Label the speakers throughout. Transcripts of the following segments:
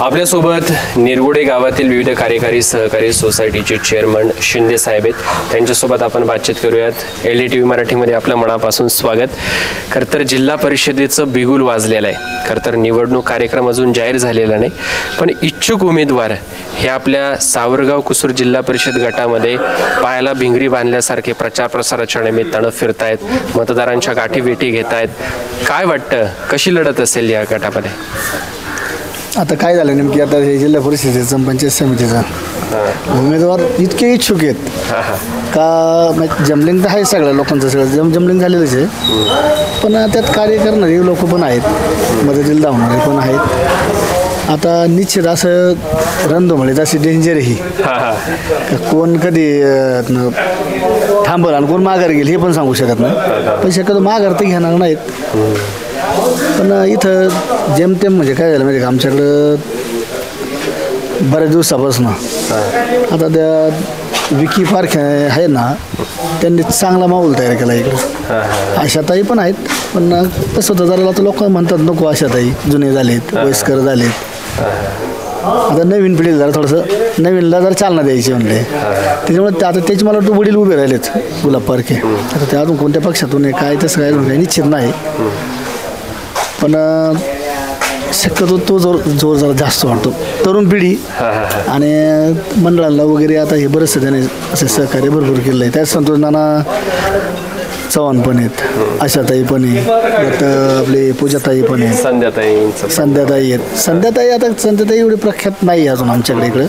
Speaker 1: आपल्यासोबत निरगुडे गावातील विविध कार्यकारी सहकारी सोसायटीचे चेअरमन शिंदे साहेब आहेत. त्यांच्यासोबत आपण बातचीत करूयात. LTV मराठीमध्ये आपलं मनापासून स्वागत. खरं तर जिल्हा परिषदेचं बिगुल वाजलेलं आहे. खरं तर निवडणूक कार्यक्रम अजून जाहीर झालेला नाही, पण इच्छुक उमेदवार हे आपल्या सावरगाव कुसूर जिल्हा परिषद गटामध्ये पायाला भिंगरी बांधल्यासारखे प्रचार प्रसाराच्या निमित्तानं फिरतायत, मतदारांच्या गाठीभेटी घेत आहेत. काय वाटतं, कशी लढत असेल या गटामध्ये?
Speaker 2: आता काय झालं नेमकी, आता हे जिल्हा परिषदेचं पंचायत समितीचा उमेदवार इतके इच्छुक आहेत का जमलिंग तर आहे सगळ्या लोकांचं, सगळं जमलिंग झालेलंच आहे. पण त्यात कार्य करणारे लोक पण आहेत, मदतीला धावणारे पण आहेत. आता निश्चित असं रणधुमाळीत अशी डेंजर ही कोण कधी थांबल आणि कोण माघार गेल हे पण सांगू शकत नाही. पण शक्यतो माघार तर घेणार नाहीत. पण इथं जेमतेम म्हणजे काय झालं माहिती का, आमच्याकडं बऱ्याच दिवसापासून आता त्या विकी पार्क आहे ना, त्यांनी चांगला माहोल तयार केला इकडं. आशाताई पण आहेत, पण कसं होतं जरा आता लोक म्हणतात नको आशाताई जुने झालेत, वयस्कर झालेत. आता नवीन पिढीला जरा थोडंसं नवीनला जरा चालना द्यायची म्हणले. त्याच्यामुळे आता त्याचे मला वाटतं वडील उभे राहिलेत गुलाब पारखे. आता ते अजून कोणत्या पक्षातून आहे काय तसं काय काही निश्चित नाही. पण शक्यतो तो जोर जरा जास्त वाटतो. तरुण पिढी आणि मंडळाला वगैरे आता हे बरंचसं त्याने असे सहकार्य भरपूर केलं आहे. त्यात संतोष नाना चव्हाण पण आहेत, आशाताई पण आहे, आपले पूजाताई पण आहे, संध्याताई आहेत. संध्याताई एवढी प्रख्यात नाही अजून आमच्याकडे, इकडं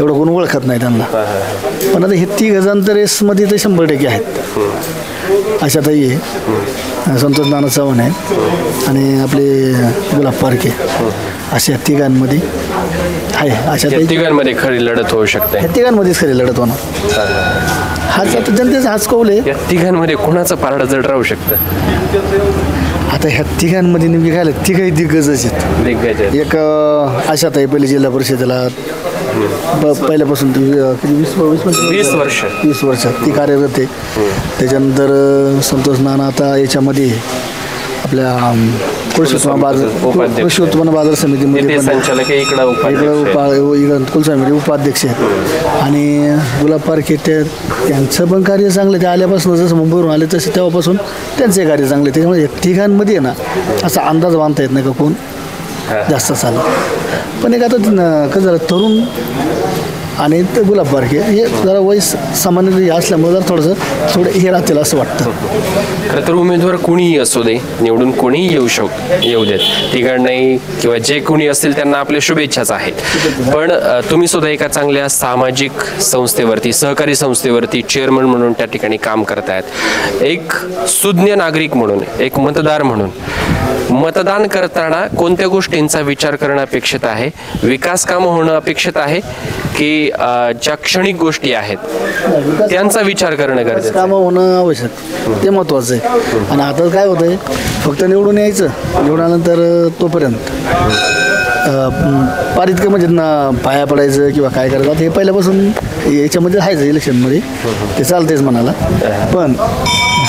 Speaker 2: एवढं कोण ओळखत नाही त्यांना. पण आता हे 3 जण तर रेसमध्ये तर 100% आहेत. आशाताई आहे, संतोष नाना चव्हाण आहे आणि आपले गुलाब पारखे, अशा 3 आहे. अशा
Speaker 1: तिघांमध्ये खरी लढत होऊ शकते.
Speaker 2: ह्या 3मध्येच खरी लढत होणार. हाच आता जनतेचा हाच कौल आहे.
Speaker 1: या 3 कोणाचं पारडं जड राहू शकतं?
Speaker 2: आता ह्या 3 नेमकी काय आलं, 3 दिग्गजच आहेत. एक आशाताई पहिले जिल्हा परिषदेला पहिल्यापासून 20 वर्ष ती कार्यरत आहे. त्याच्यानंतर संतोष नाना आता याच्यामध्ये आपल्या कृषी उत्पन्न बाजार समितीमध्ये कुलस्वामी उपाध्यक्ष आहेत. आणि गुलाब पारखे त्यांचं पण कार्य चांगलं. ते आल्यापासून जसं मुंबईवरून आले तसे तेव्हापासून त्यांचे कार्य चांगले. त्याच्यामुळे 3 आहे ना असा अंदाज बांधता येत नाही का कोण जास्त चाललं. पण एक आता कसं झालं, तरुण आणि ते गुलाब पारखे हे जरा वयस सामान्य असल्यामुळे जरा थोडं हे राहतील असं वाटतं.
Speaker 1: खरं तर उमेदवार कोणीही असू दे, निवडून कोणीही येऊ देत, तिघांनाही किंवा जे कोणी असतील त्यांना आपल्या शुभेच्छाच आहेत. पण तुम्ही सुद्धा एका चांगल्या सामाजिक संस्थेवरती, सहकारी संस्थेवरती चेअरमन म्हणून त्या ठिकाणी काम करतायत. एक सुज्ञ नागरिक म्हणून, एक मतदार म्हणून मतदान करताना कोणत्या गोष्टींचा विचार करणं अपेक्षित आहे? विकास कामं होणं अपेक्षित आहे की ज्या क्षणिक गोष्टी आहेत त्यांचा विचार करणं गरजेचं?
Speaker 2: कामं होणं आवश्यक, ते महत्त्वाचं आहे. आणि आता काय होतंय, फक्त निवडून यायचं, निवडल्यानंतर तोपर्यंत पारित म्हणजे ना पाया पडायचं किंवा काय करायचं. हे पहिल्यापासून याच्यामध्ये आहेच, इलेक्शनमध्ये ते चालतेच म्हणाला. पण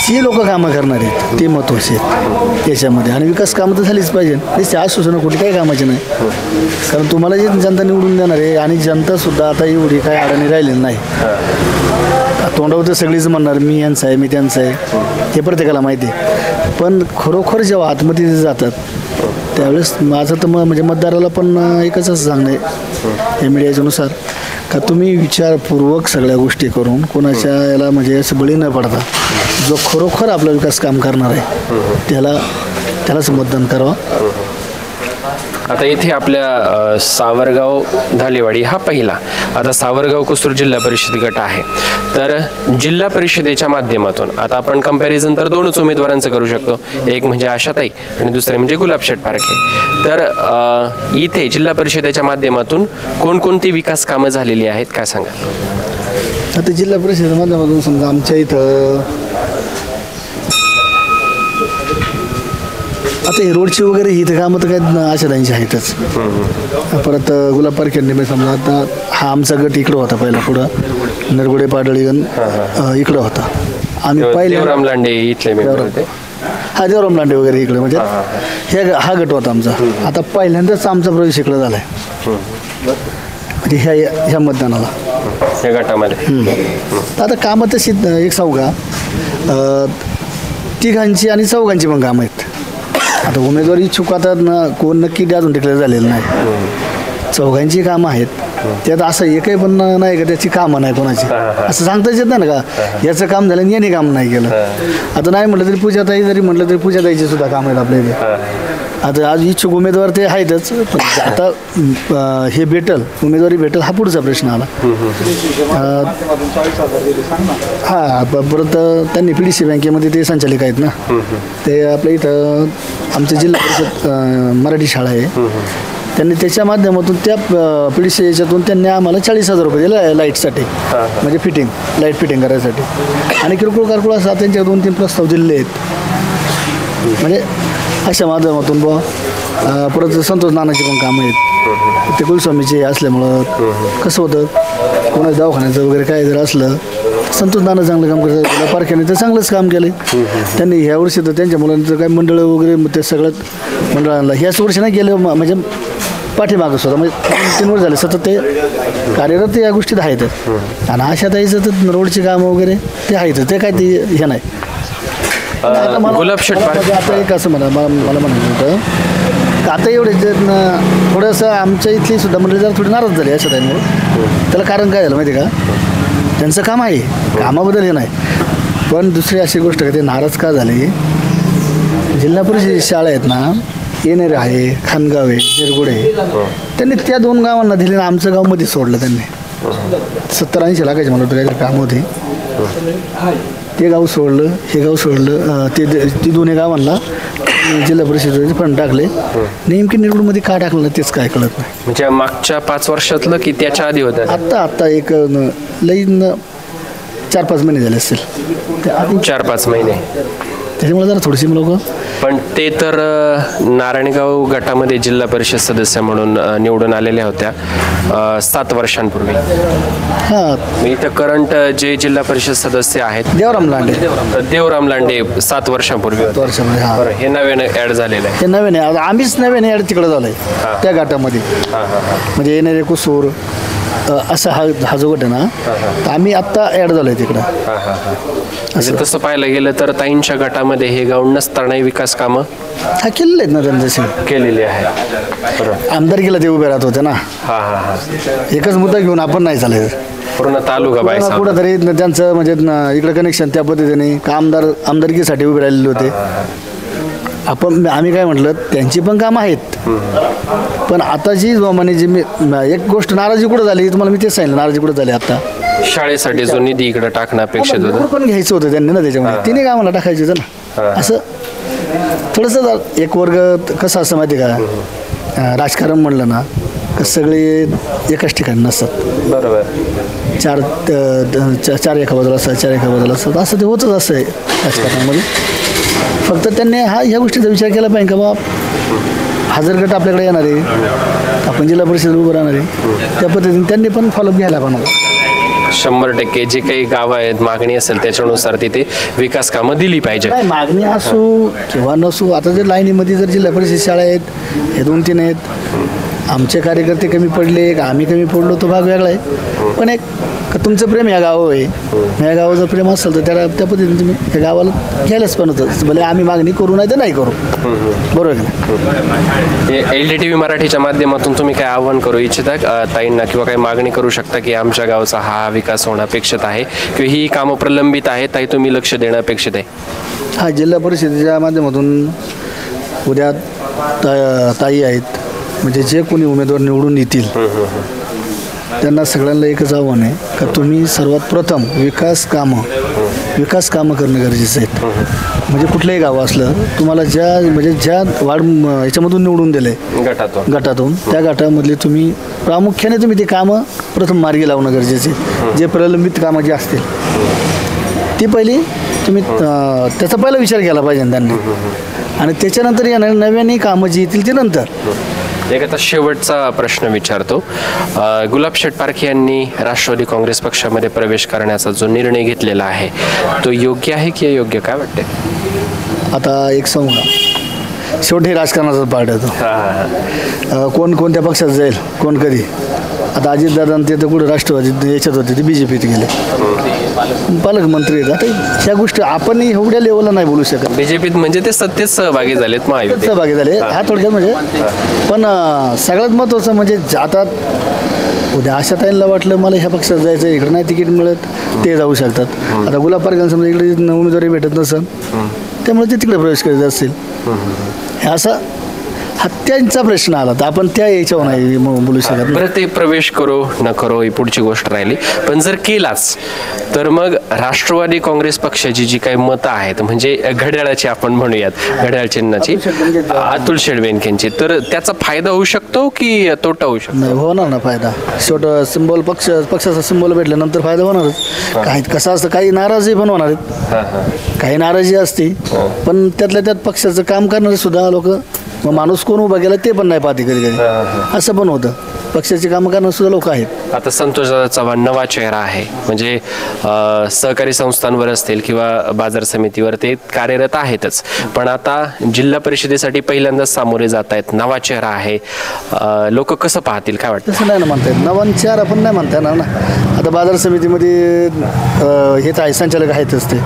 Speaker 2: जी लोक कामं करणार आहेत ते महत्त्वाचे आहेत याच्यामध्ये. आणि विकास कामं तर झालीच पाहिजे. ते आश्वासनं कुठे काही कामाचे नाही, कारण तुम्हाला जे जनता निवडून देणार आहे. आणि जनतासुद्धा आता एवढी काय अडाणी राहिलेली नाही. तोंडावर तर सगळीच म्हणणार मी यांचं आहे, मी त्यांचं आहे, हे प्रत्येकाला माहिती आहे. पण खरोखर जेव्हा आतमध्ये जातात त्यावेळेस माझं तर म्हणजे मतदाराला पण एकच असं सांगणं आहे मीडियाच्यानुसार का तुम्ही विचारपूर्वक सगळ्या गोष्टी करून कोणाच्या याला म्हणजे असं बळी न पडता जो खरोखर आपला विकास काम करणार आहे त्यालाच मतदान करावं.
Speaker 1: आता इथे आपल्या सावरगाव धालेवाडी हा पहिला, आता सावरगाव कुसूर जिल्हा परिषद गट आहे. तर जिल्हा परिषदेच्या माध्यमातून आता आपण कंपॅरिझन तर 2च उमेदवारांचं करू शकतो, एक म्हणजे आशाताई आणि दुसरे म्हणजे गुलाबशेठ पारखे. तर इथे जिल्हा परिषदेच्या माध्यमातून कोणकोणती विकास कामं झालेली आहेत काय सांगा?
Speaker 2: आता जिल्हा परिषदेच्या माध्यमातून समजा आमच्या इथं आता हे रोडची वगैरे ही तर कामं तर काय आशाताईंची आहेतच. परत गुलाब पारखेंनी मी समजा आता हा आमचा गट इकडं होता पहिला, पुढं नरगुडे पाडळीगण इकडं होता. आम्ही पहिले हा देवराम लांडे वगैरे इकडे म्हणजे हा गट होता आमचा. आता पहिल्यांदाच आमचा प्रवेश इकडे झाला आहे म्हणजे ह्या मतदानाला
Speaker 1: या गटामध्ये.
Speaker 2: आता कामं तशी एक सांगू का, तिघांची आणि चौघांची पण कामं आहेत. आता उमेदवारी इच्छुक आता कोण नक्की अजून डिक्लेअर झालेलं नाही. चौघांची कामं आहेत, त्यात असं एकही पण नाही का त्याची कामं नाही कोणाची, असं सांगताच येत नाही ना का याचं काम झालं आणि याने काम नाही केलं. आता नाही म्हटलं तरी पूजाताई जरी म्हटलं तरी पूजाताईचे सुद्धा काम आहेत आपल्या इथे. आता आज इच्छुक उमेदवार ते आहेतच, पण आता हे भेटल उमेदवारी भेटल हा पुढचा प्रश्न आला. हा परत त्यांनी PDC बँकेमध्ये ते संचालिक आहेत ना, ते आपल्या इथं आमचं जिल्हा परिषद मराठी शाळा आहे, त्यांनी त्याच्या माध्यमातून त्या PDC याच्यातून त्यांनी आम्हाला 40,000 रुपये दिले लाईटसाठी, म्हणजे लाईट फिटिंग करायसाठी. आणि किरकोळ कारकोळ असं त्यांच्या 2-3 प्रस्ताव दिलेले आहेत. म्हणजे अशा माध्यमातून परत संतोष नानाची पण कामं आहेत. ते कुलस्वामीचे असल्यामुळं कसं होतं, कोणाच्या दवाखान्याचं वगैरे काय जर असलं, संतोष नाना चांगलं काम करतात. पारख्याने तर चांगलंच काम केलं त्यांनी. ह्या वर्षी तर त्यांच्या मुलांचं काय मंडळ वगैरे ते सगळ्यात मंडळांना ह्याच वर्षी नाही गेलं, म्हणजे पाठीमागं सुद्धा म्हणजे 3 वर्ष झाले सतत ते कार्यरत या गोष्टीत आहेत. आणि अशा ताईचं तर रोडची कामं वगैरे ते आहेत, ते काय ते हे नाही.
Speaker 1: गुलाबशेठ पारखे
Speaker 2: आता एक असं मला म्हणायचं होतं, आता एवढे थोडंसं आमच्या इथली सुद्धा मंडळी जरा थोडी नाराज झाली अशा टाईमवर. त्याला कारण काय झालं माहिती आहे का, त्यांचं काम आहे, कामाबद्दल हे नाही, पण दुसरी अशी गोष्ट का ते नाराज का झाली, जिल्हा परिषद शाळा आहेत ना, येणेरे आहे, खानगाव आहे, निरगुड आहे, त्यांनी त्या 2 गावांना दिले ना, आमचं गाव मध्ये सोडलं त्यांनी. 70-80 लाखाची मला वाटतं काम होते, ते गाव सोडलं, हे गाव सोडलं, ती 2 गावांना जिल्हा परिषदेचे फंड टाकले. नेमकी निरगुडमध्ये का टाकलं तेच काय कळत नाही.
Speaker 1: म्हणजे मागच्या 5 वर्षातलं की त्याच्या आधी होतं?
Speaker 2: आत्ता एक लई 4-5 महिने झाले असतील,
Speaker 1: 4-5 महिने.
Speaker 2: त्याच्यामुळे जरा थोडीशी लोक.
Speaker 1: पण ते तर नारायणगाव गटामध्ये जिल्हा परिषद सदस्य म्हणून निवडून आलेल्या होत्या 7 वर्षांपूर्वी.
Speaker 2: हां,
Speaker 1: इथं करंट जे जिल्हा परिषद सदस्य आहेत देवराम लांडे 7 वर्षांपूर्वी. बरं, हे नव्याने ऍड झालेलं आहे.
Speaker 2: हे नवीन आहे, आम्हीच नवीन ऍड तिकडे झालोय त्या गटामध्ये. म्हणजे येणारे कुसूर असा हा जो गट आहे ना, तर आम्ही आत्ता ऍड झालोय तिकडं.
Speaker 1: म्हणजे तसं पाहायला गेलं तर ताईंच्या गटामध्ये हे गाव नसतानाही विकास कामं
Speaker 2: केलेले आहेत ना त्यांचे
Speaker 1: केलेली आहे.
Speaker 2: आमदारकीला ते उभे राहत होते ना. एकच मुद्दा घेऊन आपण नाही चालायचं,
Speaker 1: पूर्ण तालुका बायसा
Speaker 2: कुठं तरी त्यांचं म्हणजे इकडे कनेक्शन त्या पद्धतीने का आमदारकीसाठी उभे राहिलेले होते. आम्ही काय म्हटलं, त्यांची पण कामं आहेत, पण आता जी जोमाने जी मी एक गोष्ट नाराजी कुठं झाली तुम्हाला मी तेच सांगितलं, नाराजी कुठं झाली आता
Speaker 1: शाळेसाठी जो निधी इकडे टाकणं अपेक्षित होतं
Speaker 2: पण घ्यायचं होतं त्यांनी ना, त्याच्यामध्ये 3 गावाला टाकायचं होतं ना. असं थोडंसं एक वर्ग कसं असं माहिती का, राजकारण म्हणलं ना का सगळे एकाच ठिकाणी नसतात.
Speaker 1: बरोबर,
Speaker 2: 4 एका बाजूला असतात, 4 एका बाजूला असतात, असं ते होतच असं आहे राजकारणामध्ये. फक्त त्यांनी ह्या गोष्टीचा विचार केला पाहिजे का बाबा हा जर गट आपल्याकडे येणार आहे, आपण जिल्हा परिषद उभं राहणार आहे, त्या पद्धतीने त्यांनी पण फॉलोअप घ्यायला पाहिजे.
Speaker 1: 100% जे काही गावं आहेत मागणी असेल त्याच्यानुसार तिथे विकास कामं दिली पाहिजे.
Speaker 2: नाही, मागणी असो किंवा नसो, आता जर लाईनीमध्ये जर जिल्हा परिषद शाळा आहेत, हे 2-3 आहेत, आमचे कार्यकर्ते कमी पडले का आम्ही कमी पडलो तो भाग वेगळा आहे. पण एक तुमचं प्रेम या गावावर आहे, या गावाचं प्रेम असेल तर त्या पद्धतीने तुम्ही त्या गावाला घ्यायलाच पण होतं, भले आम्ही मागणी करू नाही तर नाही करू. बरोबर
Speaker 1: आहे. LTTV मराठीच्या माध्यमातून तुम्ही काय आव्हान करू इच्छिता ताईंना, किंवा काही मागणी करू शकता की आमच्या गावचा हा विकास होणं अपेक्षित आहे किंवा ही कामं प्रलंबित आहेत, ताई तुम्ही लक्ष देणं अपेक्षित आहे?
Speaker 2: हा, जिल्हा परिषदेच्या माध्यमातून उद्या ताई आहेत, म्हणजे जे कोणी उमेदवार निवडून येतील त्यांना सगळ्यांना एकच आव्हान आहे का तुम्ही सर्वात प्रथम विकास कामं करणं गरजेचं आहे. म्हणजे कुठलंही गाव असलं तुम्हाला ज्या वार्ड याच्यामधून निवडून दिले गटातून त्या गटामधले तुम्ही प्रामुख्याने तुम्ही ते कामं प्रथम मार्गी लावणं गरजेचे आहे. जे प्रलंबित कामं जी असतील ती पहिली तुम्ही त्याचा पहिला विचार केला पाहिजे त्यांनी, आणि त्याच्यानंतर येणारी नव्याने कामं जी येतील ती नंतर.
Speaker 1: एक आता शेवटचा प्रश्न विचारतो. गुलाबशेठ पारखे यांनी राष्ट्रवादी काँग्रेस पक्षामध्ये प्रवेश करण्याचा जो निर्णय घेतलेला आहे तो योग्य आहे की अयोग्य, काय वाटते?
Speaker 2: आता एक सांगा, शेवटी राजकारणाचा पार्ट येतो. कोण कोणत्या पक्षात जाईल, कोण कधी. आता अजितदादा ते तर कुठं राष्ट्रवादी याच्यात होते, ते BJPत गेले, पालकमंत्री आहेत. आता ह्या गोष्टी आपण एवढ्या लेवलला नाही बोलू शकत.
Speaker 1: BJPत म्हणजे ते सत्तेत सहभागी झालेत महायुतीत.
Speaker 2: सहभागी झाले हा थोडक्यात म्हणजे. पण सगळ्यात महत्त्वाचं म्हणजे आता उद्या आशाताईंना वाटलं मला ह्या पक्षात जायचं, इकडे नाही तिकीट मिळत, ते जाऊ शकतात. आता गुलाब पारगांना समजा इकडे उमेदवारी भेटत नसेल, त्यामुळे ते तिकडे प्रवेश करीत असतील. हे असा त्यांचा प्रश्न आला तर आपण त्या याच्यावर नाही बोलू शकत.
Speaker 1: बरं, ते प्रवेश करो न करो ही पुढची गोष्ट राहिली. पण जर केलाच तर मग राष्ट्रवादी काँग्रेस पक्षाची जी काही मतं आहेत, म्हणजे घड्याळाची आपण म्हणूयात, घड्याळ चिन्हाची, अतुल शेडबेंकेंची, तर त्याचा फायदा होऊ शकतो की तोटा होऊ शकतो?
Speaker 2: नाही, होणार ना फायदा. शेवट सिंबॉल पक्षाचा सिंबॉल भेटल्यानंतर फायदा होणारच. काही कसं असतं, काही नाराजी पण होणार आहेत, काही नाराजी असते, पण त्यातल्या त्यात पक्षाचं काम करणारे सुद्धा लोक, मग माणूस कोण उभा गेला ते पण नाही पाहते कधी कधी, असं पण होतं. पक्षाची कामं करणारे सुद्धा लोक आहेत.
Speaker 1: आता संतोष चव्हाण नवा चेहरा आहे, म्हणजे सहकारी संस्थांवर असतील किंवा बाजार समितीवर ते कार्यरत आहेतच, पण आता जिल्हा परिषदेसाठी पहिल्यांदाच सामोरे जात आहेत, नवा चेहरा आहे. लोक कसं पाहतील, काय वाटतं?
Speaker 2: तसं नाही ना म्हणता येत, नवा चेहरा पण नाही म्हणता येणार ना. आता बाजार समितीमध्ये हे तर आहे, संचालक आहेतच ते.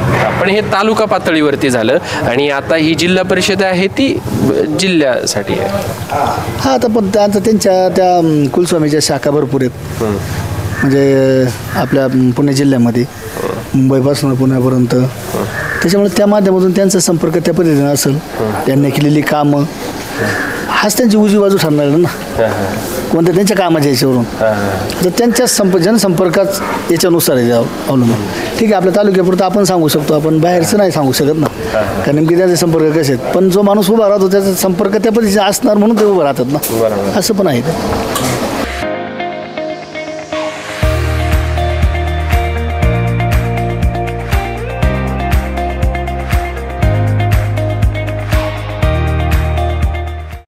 Speaker 1: पण हे तालुका पातळीवरती झालं आणि आता ही जिल्हा परिषद आहे ती जिल्ह्यासाठी आहे.
Speaker 2: हा, आता पण त्यांच्या त्या कुलस्वामीच्या शाखा भरपूर आहेत, म्हणजे आपल्या पुणे जिल्ह्यामध्ये, मुंबईपासून पुण्यापर्यंत. त्याच्यामुळे त्या माध्यमातून त्यांचा संपर्क त्या पद्धतीने असेल, त्यांनी केलेली कामं हाच त्यांची उजवी बाजू ठरणार ना, कोणत्या त्यांच्या कामाच्या याच्यावरून. तर त्यांच्या जनसंपर्कात याच्यानुसार आहे अवलंबून. ठीक आहे, आपल्या तालुक्यापुरतं आपण सांगू शकतो, आपण बाहेरचं नाही सांगू शकत ना, कारण नेमके त्यांचे संपर्क कसे आहेत. पण जो माणूस उभा राहतो त्याचा संपर्क त्या पद्धतीने असणार म्हणून ते उभं राहतात ना, असं पण आहे.